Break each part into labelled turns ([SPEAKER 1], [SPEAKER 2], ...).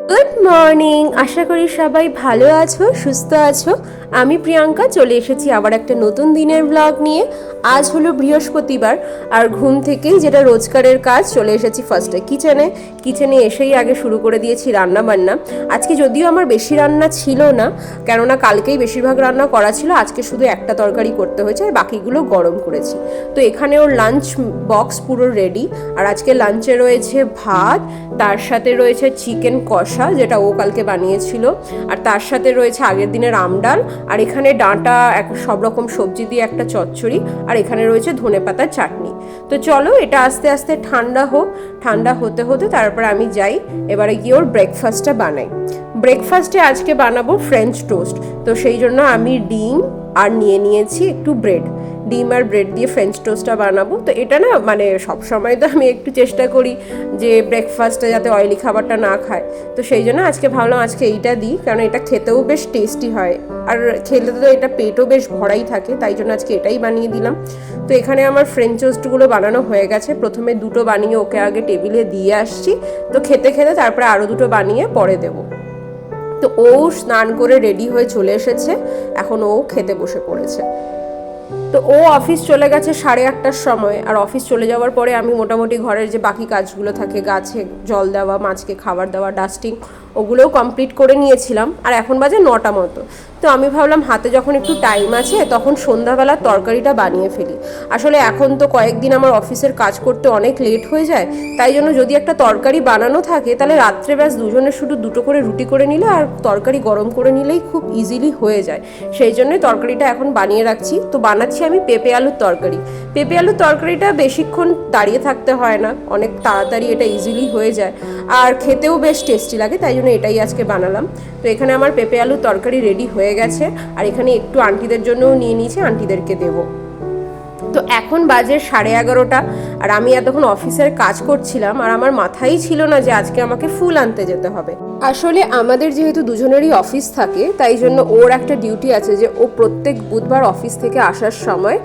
[SPEAKER 1] Good morning, আশা করি সবাই ভালো আছো, সুস্থ আছো। আমি প্রিয়াঙ্কা চলে এসেছি আবার একটা নতুন দিনের ব্লগ নিয়ে। আজ হলো বৃহস্পতিবার, আর ঘুম থেকেই যেটা রোজকারের কাজ, চলে এসেছি ফার্স্টে কিচেনে এসেই আগে শুরু করে দিয়েছি রান্না বান্না। আজকে যদিও আমার বেশি রান্না ছিল না, কেননা কালকেই বেশিরভাগ রান্না করা ছিল, আজকে শুধু একটা তরকারি করতে হয়েছে আর বাকিগুলো গরম করেছি। তো এখানে ওর লাঞ্চ বক্স পুরো রেডি, আর আজকে লাঞ্চে রয়েছে ভাত, তার সাথে রয়েছে চিকেন কষা যেটা ও কালকে বানিয়েছিল, আর তার সাথে রয়েছে আগের দিনের আমডাল, আর এখানে ডাঁটা সব রকম সবজি দিয়ে একটা চচ্চড়ি, আর এখানে রয়েছে ধনেপাতার চাটনি। তো চলো এটা আস্তে আস্তে ঠান্ডা হোক, ঠান্ডা হতে হতে তারপর আমি যাই এবারে গিয়ে ওর ব্রেকফাস্টটা বানাই। ব্রেকফাস্টে আজকে বানাবো ফ্রেঞ্চ টোস্ট, তো সেই জন্য আমি ডিম আর নিয়েছি একটু ব্রেড, ডিম আর ব্রেড দিয়ে ফ্রেঞ্চ টোস্টটা বানাবো। তো এটা না মানে সবসময় তো আমি একটু চেষ্টা করি যে ব্রেকফাস্টে যাতে অয়েলি খাবারটা না খায়, তো সেই জন্য আজকে ভাবলাম আজকে এইটা দিই, কারণ এটা খেতেও বেশ টেস্টি হয়, আর খেলে তো এটা পেটও বেশ ভরাই থাকে, তাই জন্য আজকে এটাই বানিয়ে দিলাম। তো এখানে আমার ফ্রেঞ্চ টোস্টগুলো বানানো হয়ে গেছে, প্রথমে দুটো বানিয়ে ওকে আগে টেবিলে দিয়ে আসছি, তো খেতে খেতে তারপরে আরও দুটো বানিয়ে পরে দেবো। তো ও স্নান করে রেডি হয়ে চলে এসেছে, এখন ও খেতে বসে পড়েছে। তো ও অফিস চলে গেছে 8:30টার সময়, আর অফিস চলে যাওয়ার পরে আমি মোটামুটি ঘরের যে বাকি কাজগুলো থাকে, গাছে জল দেওয়া, মাছকে খাবার দেওয়া, ডাস্টিং, ওগুলোও কমপ্লিট করে নিয়েছিলাম, আর এখন বাজে 9টা মতো। তো আমি ভাবলাম হাতে যখন একটু টাইম আছে তখন সন্ধ্যাবেলার তরকারিটা বানিয়ে ফেলি। আসলে এখন তো কয়েকদিন আমার অফিসের কাজ করতে অনেক লেট হয়ে যায়, তাই জন্য যদি একটা তরকারি বানানো থাকে তাহলে রাত্রে ব্যাস দুজনের শুধু দুটো করে রুটি করে নিলে আর তরকারি গরম করে নিলেই খুব ইজিলি হয়ে যায়। সেই জন্যই তরকারিটা এখন বানিয়ে রাখছি। তো বানাচ্ছি আমি পেঁপে আলুর তরকারি। পেঁপে আলুর তরকারিটা বেশিক্ষণ দাঁড়িয়ে থাকতে হয় না, অনেক তাড়াতাড়ি এটা ইজিলি হয়ে যায়, আর খেতেও বেশ টেস্টি লাগে, তাই জন্য এটাই আজকে বানালাম। তো এখানে আমার পেঁপে আলুর তরকারি রেডি হয়ে গেছে, আর এখানে একটু আন্টিদের জন্যও নিয়ে নিয়েছি, আন্টিদেরকে দেবো। তো এখন বাজে 11:30, আর আমি এতক্ষণ অফিসের কাজ করছিলাম, আর আমার মাথায় ছিল না যে আজকে আমাকে ফুল আনতে যেতে হবে। আসলে আমাদের যেহেতু দুজনেরই অফিস থাকে, তাই জন্য ওর একটা ডিউটি আছে যে ও প্রত্যেক বুধবার অফিস থেকে আসার সময়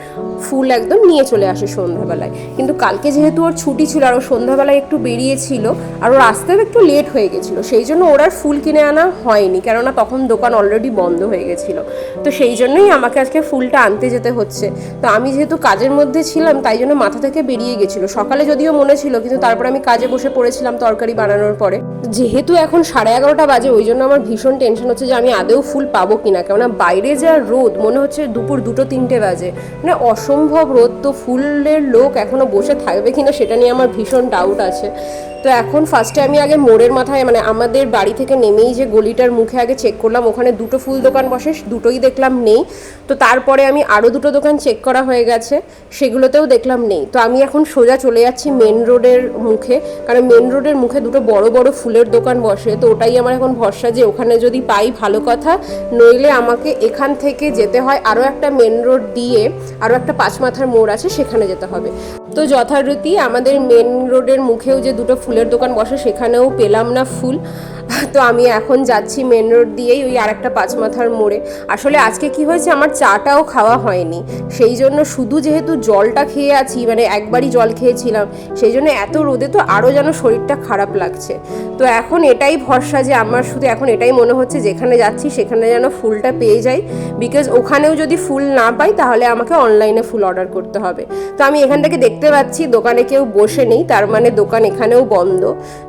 [SPEAKER 1] ফুল একদম নিয়ে চলে আসে সন্ধ্যাবেলায়। কিন্তু কালকে যেহেতু ওর ছুটি ছিল আর ও সন্ধ্যাবেলায় একটু বেরিয়েছিল, আর ওর আসতেও একটু লেট হয়ে গেছিলো, সেই জন্য ওর আর ফুল কিনে আনা হয়নি, কেননা তখন দোকান অলরেডি বন্ধ হয়ে গেছিলো। তো সেই জন্যই আমাকে আজকে ফুলটা আনতে যেতে হচ্ছে। তো আমি যেহেতু কাজের মধ্যে ছিলাম, তাই জন্য মাথা থেকে বেরিয়ে গেছিলো। সকালে যদিও মনে ছিল, কিন্তু তারপর আমি কাজে বসে পড়েছিলাম তরকারি বানানোর পরে। যেহেতু এখন 11:30 বাজে, ওই জন্য আমার ভীষণ টেনশন হচ্ছে যে আমি আদৌ ফুল পাবো কিনা, কেননা বাইরে যা রোদ, মনে হচ্ছে দুপুর 2-3টে বাজে, মানে অসম্ভব রোদ। তো ফুলের লোক এখনো বসে থাকবে কিনা সেটা নিয়ে আমার ভীষণ ডাউট আছে। তো এখন ফার্স্টে আমি আগে মোড়ের মাথায়, মানে আমাদের বাড়ি থেকে নেমেই যে গলিটার মুখে আগে চেক করলাম, ওখানে দুটো ফুল দোকান বসে, দুটোই দেখলাম নেই। তো তারপরে আমি আরও দুটো দোকান চেক করা হয়ে গেছে, সেগুলোতেও দেখলাম নেই। তো আমি এখন সোজা চলে যাচ্ছি মেন রোডের মুখে, কারণ মেন রোডের মুখে দুটো বড় বড় ফুলের দোকান বসে। তো ওটাই আমার এখন ভরসা যে ওখানে যদি পাই ভালো কথা, নইলে আমাকে এখান থেকে যেতে হয় আরও একটা মেন রোড দিয়ে, আরও একটা 5 মাথার মোড় আছে, সেখানে যেতে হবে। তো যথারীতি আমাদের মেন রোডের মুখেও যে দুটো ফুলের দোকান বসে, সেখানেও পেলাম না ফুল। তো আমি এখন যাচ্ছি মেন রোড দিয়েই ওই আরেকটা 5 মাথার মোড়ে। আসলে আজকে কি হয়েছে, আমার চাটাও খাওয়া হয়নি, সেই জন্য শুধু যেহেতু জলটা খেয়ে আছি, মানে একবারই জল খেয়েছিলাম, সেই জন্য এত রোদে তো আরও যেন শরীরটা খারাপ লাগছে। তো এখন এটাই ভরসা যে আমার শুধু এখন এটাই মনে হচ্ছে যেখানে যাচ্ছি সেখানে যেন ফুলটা পেয়ে যাই, বিকজ ওখানেও যদি ফুল না পাই তাহলে আমাকে অনলাইনে ফুল অর্ডার করতে হবে। তো আমি এখান থেকে দেখতে পাচ্ছি দোকানে কেউ বসে নেই, তার মানে দোকান এখানেও বন্ধ।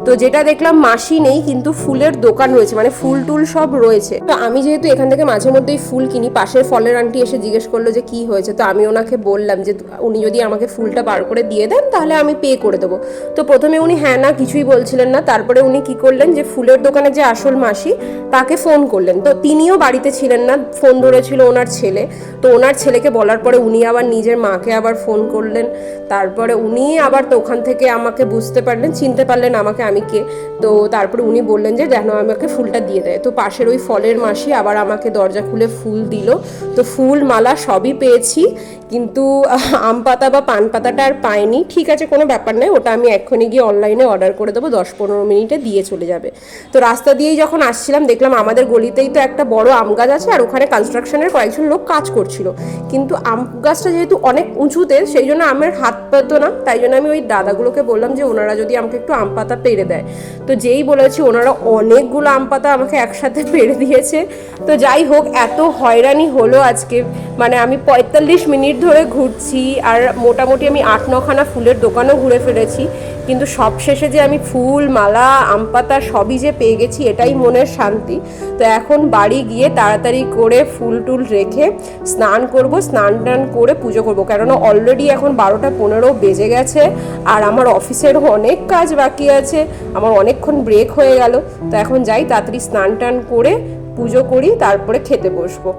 [SPEAKER 1] তো যেটা দেখলাম মাসি নেই, কিন্তু ফুলের দোকান রয়েছে, মানে ফুল টুল সব রয়েছে। তো আমি যেহেতু এখান থেকে মাঝে মধ্যেই ফুল কিনি, পাশের ফলের আন্টি এসে জিজ্ঞেস করলো যে কি হয়েছে, তো আমি ওনাকে বললাম যে উনি যদি আমাকে ফুলটা বার করে দিয়ে দেন তাহলে আমি পে করে দেবো। তো প্রথমে উনি হ্যাঁ না কিছুই বলছিলেন না, তারপরে উনি কি করলেন যে ফুলের দোকানে যে আসল মাসি তাকে ফোন করলেন। তো তিনিও বাড়িতে ছিলেন না, ফোন ধরেছিল ওনার ছেলে। তো ওনার ছেলেকে বলার পরে উনি আবার নিজের মাকে আবার ফোন করলেন, তারপরে উনি আবার তো ওখান থেকে আমাকে বুঝতে পারলেন, চিনতে পারলেন আমাকে আমি কে। তো তারপরে উনি বললেন যে যেন আমাকে ফুলটা দিয়ে দেয়। তো পাশের ওই ফলের মাসি আবার আমাকে দরজা খুলে ফুল দিল। তো ফুল মালা সবই পেয়েছি, কিন্তু আম পাতা বা পান পাতাটা আর পাইনি। ঠিক আছে, কোনো ব্যাপার নয়, ওটা আমি এক্ষুনি গিয়ে অনলাইনে অর্ডার করে দেবো, 10-15 মিনিটে দিয়ে চলে যাবে। তো রাস্তা দিয়েই যখন আসছিলাম দেখলাম আমাদের গলিতেই তো একটা বড় আম গাছ আছে, আর ওখানে কনস্ট্রাকশনের কয়েকজন লোক কাজ করছিল, কিন্তু আম গাছটা যেহেতু অনেক উঁচুতে, সেই জন্য আমের হাত পেতো না, তাই জন্য আমি ওই দাদাগুলোকে বললাম যে ওনারা যদি আমাকে একটু আম পাতা পেরে দেয়। তো যেই বলেছি ওনারা অনেকগুলো আম পাতা আমাকে একসাথে পেড়ে দিয়েছে। তো যাই হোক, এত হয়রানি হলো আজকে, মানে আমি 45 মিনিট ধরে ঘুরছি, আর মোটামুটি আমি 8-9খানা ফুলের দোকানও ঘুরে ফেলেছি, কিন্তু সব শেষে যে আমি ফুল, মালা, আম পাতা সবই যে পেয়ে গেছি, এটাই মনের শান্তি। তো এখন বাড়ি গিয়ে তাড়াতাড়ি করে ফুল টুল রেখে স্নান করব, স্নান টান করে পুজো করব, কেননা অলরেডি এখন 12টা 15 বেজে গেছে, আর আমার অফিসেরও অনেক কাজ বাকি আছে, আমার অনেকক্ষণ ব্রেক হয়ে গেল। তো এখন যাই, তাড়াতাড়ি স্নান টান করে পুজো করি, তারপরে খেতে বসবো।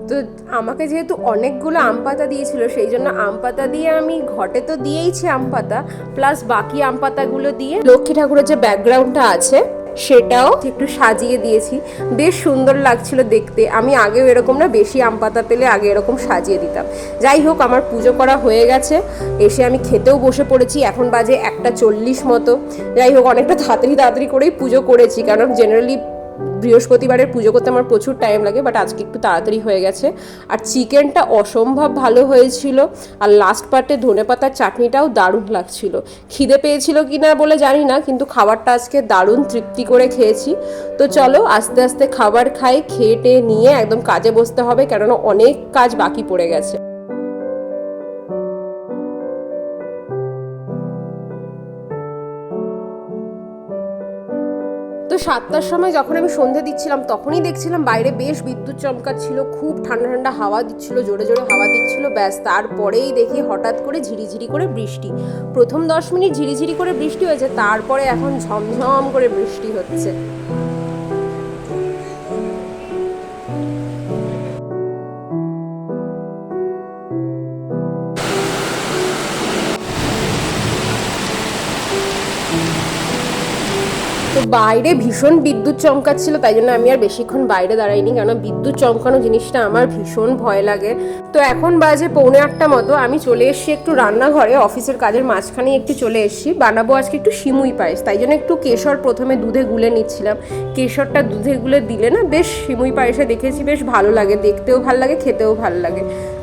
[SPEAKER 1] তো আমাকে যেহেতু অনেকগুলো আম পাতা দিয়েছিল, সেই জন্য আম পাতা দিয়ে আমি ঘটে তো দিয়েইছি আম পাতা, প্লাস বাকি আম পাতাগুলো দিয়ে লক্ষ্মী ঠাকুরের যে ব্যাকগ্রাউন্ডটা আছে সেটাও একটু সাজিয়ে দিয়েছি। বেশ সুন্দর লাগছিল দেখতে। আমি আগেও এরকম না, বেশি আম পাতা পেলে আগে এরকম সাজিয়ে দিতাম। যাই হোক, আমার পুজো করা হয়ে গেছে, এসে আমি খেতেও বসে পড়েছি। এখন বাজে 1:40 মতো। যাই হোক, অনেকটা তাড়াতাড়ি করেই পুজো করেছি, কারণ জেনারেলি বৃহস্পতিবারের পুজো করতে আমার প্রচুর টাইম লাগে, বাট আজকে একটু তাড়াতাড়ি হয়ে গেছে। আর চিকেনটা অসম্ভব ভালো হয়েছিল, আর লাস্ট পার্টে ধনেপাতার চাটনিটাও দারুণ লাগছিল। খিদে পেয়েছিল কি না বলে জানি না, কিন্তু খাবারটা আজকে দারুণ তৃপ্তি করে খেয়েছি। তো চলো আস্তে আস্তে খাবার খাই, খেয়ে টেয়ে নিয়ে একদম কাজে বসতে হবে, কেননা অনেক কাজ বাকি পড়ে গেছে। তো 7টার সময় যখন আমি সন্ধে দিচ্ছিলাম, তখনই দেখছিলাম বাইরে বেশ বিদ্যুৎ চমকাচ্ছিল, খুব ঠান্ডা ঠান্ডা হাওয়া দিচ্ছিল, জোরে জোরে হাওয়া দিচ্ছিল। ব্যাস, তারপরেই দেখি হঠাৎ করে ঝিরিঝিরি করে বৃষ্টি। প্রথম 10 মিনিট ঝিরিঝিরি করে বৃষ্টি হয়েছে, তারপরে এখন ঝমঝম করে বৃষ্টি হচ্ছে। তো বাইরে ভীষণ বিদ্যুৎ চমকাচ্ছিল, তাই জন্য আমি আর বেশিক্ষণ বাইরে দাঁড়াইনি, কেননা বিদ্যুৎ চমকানো জিনিসটা আমার ভীষণ ভয় লাগে। তো এখন বাজে 7:45 মতো, আমি চলে এসেছি একটু রান্নাঘরে, অফিসের কাজের মাঝখানেই একটু চলে এসেছি। বানাবো আজকে একটু সিমুই পায়েস, তাই জন্য একটু কেশর প্রথমে দুধে গুলে নিচ্ছিলাম। কেশরটা দুধে গুলে দিলে না বেশ সিমুই পায়েসে দেখেছি বেশ ভালো লাগে, দেখতেও ভালো লাগে, খেতেও ভালো লাগে।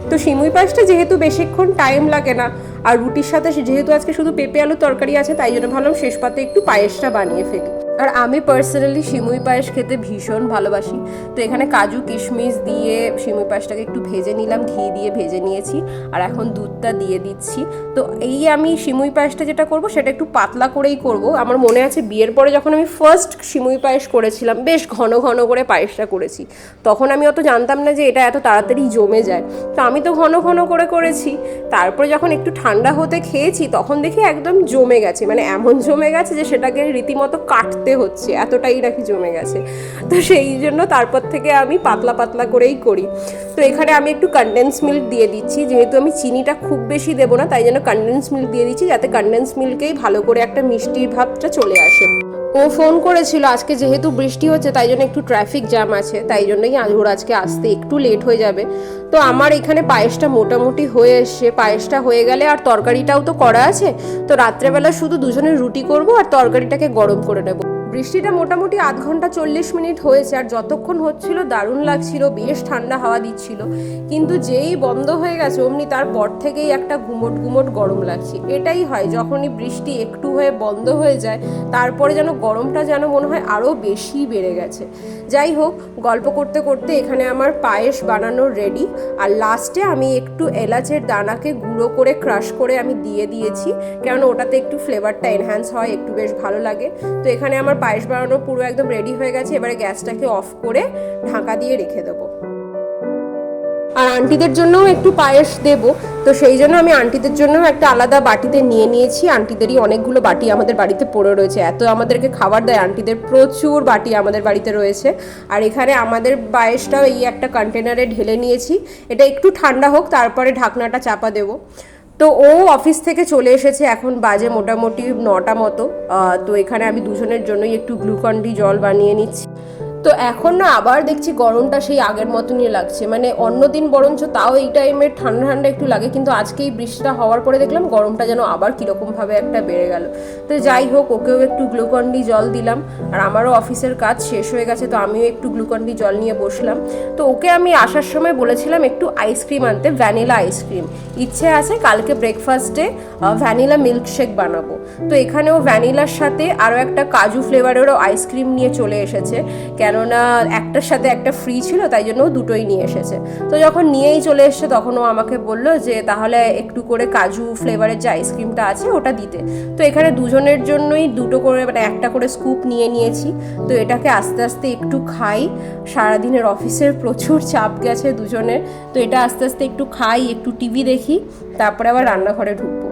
[SPEAKER 1] তো সিমুই পায়েসটা যেহেতু বেশিক্ষণ টাইম লাগে না, আর রুটির সাথে যেহেতু আজকে শুধু পেঁপে আলু তরকারি আছে, তাই জন্য ভাবলাম শেষ পাতে একটু পায়েসটা বানিয়ে ফেলি। আর আমি পার্সোনালি সিমুই পায়েস খেতে ভীষণ ভালোবাসি। তো এখানে কাজু কিশমিশ দিয়ে সিমুই পায়েসটাকে একটু ভেজে নিলাম, ঘি দিয়ে ভেজে নিয়েছি, আর এখন দুধটা দিয়ে দিচ্ছি। তো এই আমি সিমুই পায়েসটা যেটা করব সেটা একটু পাতলা করেই করব। আমার মনে আছে বিয়ের পরে যখন আমি ফার্স্ট সিমুই পায়েস করেছিলাম, বেশ ঘন ঘন করে পায়েসটা করেছি, তখন আমি অত জানতাম না যে এটা এত তাড়াতাড়ি জমে যায়। তো আমি তো ঘন ঘন করে করেছি, তারপরে যখন একটু ঠান্ডা হতে খেয়েছি তখন দেখি একদম জমে গেছে, মানে এমন জমে গেছে যে সেটাকে রীতিমতো কাটতে হচ্ছে, এতটাই নাকি জমে গেছে। তো সেই জন্য তারপর থেকে আমি পাতলা পাতলা করেই করি। তো এখানে আমি একটু কনডেন্স মিল্ক দিয়ে দিচ্ছি, যেহেতু আমি চিনিটা খুব বেশি দেবো না, তাই জন্য কনডেন্স মিল্ক দিয়ে দিচ্ছি, যাতে কনডেন্স মিল্কেই ভালো করে একটা মিষ্টির ভাবটা চলে আসে। ও ফোন করেছিল, আজকে যেহেতু বৃষ্টি হচ্ছে তাই জন্য একটু ট্রাফিক জ্যাম আছে, তাই জন্যই ওর আজকে আসতে একটু লেট হয়ে যাবে। তো আমার এখানে পায়েসটা মোটামুটি হয়ে এসছে, পায়েসটা হয়ে গেলে আর তরকারিটাও তো করা আছে, তো রাত্রেবেলা শুধু দুজনের রুটি করব আর তরকারিটাকে গরম করে নেব। বৃষ্টিটা মোটামুটি 1 ঘন্টা 40 মিনিট হয়েছে, আর যতক্ষণ হচ্ছিল দারুণ লাগছিল, বেশ ঠান্ডা হাওয়া দিচ্ছিল, কিন্তু যেই বন্ধ হয়ে গেছে অমনি তারপর থেকেই একটা গুমট গুমট গরম লাগছে। এটাই হয় যখনই বৃষ্টি একটু হয়ে বন্ধ হয়ে যায়, তারপরে যেন গরমটা যেন মনে হয় আরও বেশি বেড়ে গেছে। যাই হোক, গল্প করতে করতে এখানে আমার পায়েস বানানোর রেডি। আর লাস্টে আমি একটু এলাচের দানাকে গুঁড়ো করে ক্রাশ করে আমি দিয়ে দিয়েছি, কেননা ওটাতে একটু ফ্লেভারটা এনহ্যান্স হয়, একটু বেশ ভালো লাগে। তো এখানে আমার পায়েস বানানো পুরো একদম রেডি হয়ে গেছে, এবারে গ্যাসটাকে অফ করে ঢাকা দিয়ে রেখে দেবো। আর আন্টিদের জন্যও একটু পায়েস দেব, তো সেই জন্য আমি আন্টিদের জন্য একটা আলাদা বাটিতে নিয়ে নিয়েছি। আন্টিদেরই অনেকগুলো বাটি আমাদের বাড়িতে পড়ে রয়েছে, এত আমাদেরকে খাবার দেয় আন্টিদের, প্রচুর বাটি আমাদের বাড়িতে রয়েছে। আর এখানে আমাদের পায়েসটাও এই একটা কন্টেনারে ঢেলে নিয়েছি, এটা একটু ঠান্ডা হোক, তারপরে ঢাকনাটা চাপা দেবো। তো ও অফিস থেকে চলে এসেছে, এখন বাজে মোটামুটি 9টা মতো। তো এখানে আমি দুজনের জন্যই একটু গ্লুকন ডি জল বানিয়ে নিচ্ছি। তো তো এখন না আবার দেখছি গরমটা সেই আগের মতনই লাগছে, মানে অন্যদিন বরঞ্চ তাও এই টাইমে ঠান্ডা ঠান্ডা একটু লাগে, কিন্তু আজকে এই বৃষ্টিটা হওয়ার পরে দেখলাম গরমটা যেন আবার কীরকমভাবে একটা বেড়ে গেল। তো যাই হোক, ওকেও একটু গ্লুকন-ডি জল দিলাম, আর আমারও অফিসের কাজ শেষ হয়ে গেছে, তো আমিও একটু গ্লুকন-ডি জল নিয়ে বসলাম। তো ওকে আমি আসার সময় বলেছিলাম একটু আইসক্রিম আনতে, ভ্যানিলা আইসক্রিম। ইচ্ছে আছে কালকে ব্রেকফাস্টে ভ্যানিলা মিল্কশেক বানাবো। তো এখানেও ভ্যানিলার সাথে আরও একটা কাজু ফ্লেভারেরও আইসক্রিম নিয়ে চলে এসেছে, কেননা একটার সাথে একটা ফ্রি ছিল, তাই জন্য দুটোই নিয়ে এসেছে। তো যখন নিয়েই চলে এসছে তখন ও আমাকে বললো যে তাহলে একটু করে কাজু ফ্লেভারের যে আইসক্রিমটা আছে ওটা দিতে। তো এখানে দুজনের জন্যই দুটো করে, মানে একটা করে স্কুপ নিয়ে নিয়েছি। তো এটাকে আস্তে আস্তে একটু খাই, সারাদিনের অফিসের প্রচুর চাপ গেছে দুজনের, তো এটা আস্তে আস্তে একটু খাই, একটু টিভি দেখি, তারপরে আবার রান্নাঘরে ঢুকবো।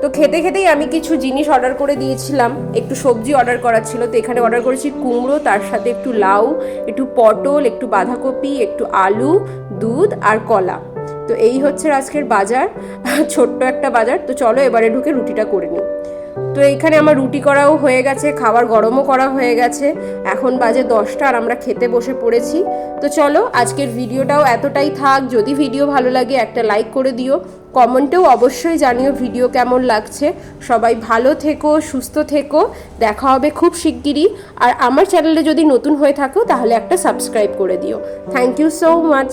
[SPEAKER 1] তো খেতে খেতেই আমি কিছু জিনিস অর্ডার করে দিয়েছিলাম, একটু সবজি অর্ডার করার ছিল। তো এখানে অর্ডার করেছি কুমড়ো, তার সাথে একটু লাউ, একটু পটল, একটু বাঁধাকপি, একটু আলু, দুধ আর কলা। তো এই হচ্ছে আজকের বাজার, ছোট্ট একটা বাজার। তো চলো এবারে ঢুকে রুটিটা করে নিই। তো এইখানে আমার রুটি করাও হয়ে গেছে, খাবার গরমও করা হয়ে গেছে। এখন বাজে 10টা আর আমরা খেতে বসে পড়েছি। তো চলো আজকের ভিডিওটাও এতটাই থাক। যদি ভিডিও ভালো লাগে একটা লাইক করে দিও, কমেন্টেও অবশ্যই জানিও ভিডিও কেমন লাগছে। সবাই ভালো থেকো, সুস্থ থেকো, দেখা হবে খুব শিগগিরই। আর আমার চ্যানেলে যদি নতুন হয়ে থাকো তাহলে একটা সাবস্ক্রাইব করে দিও। Thank you so much.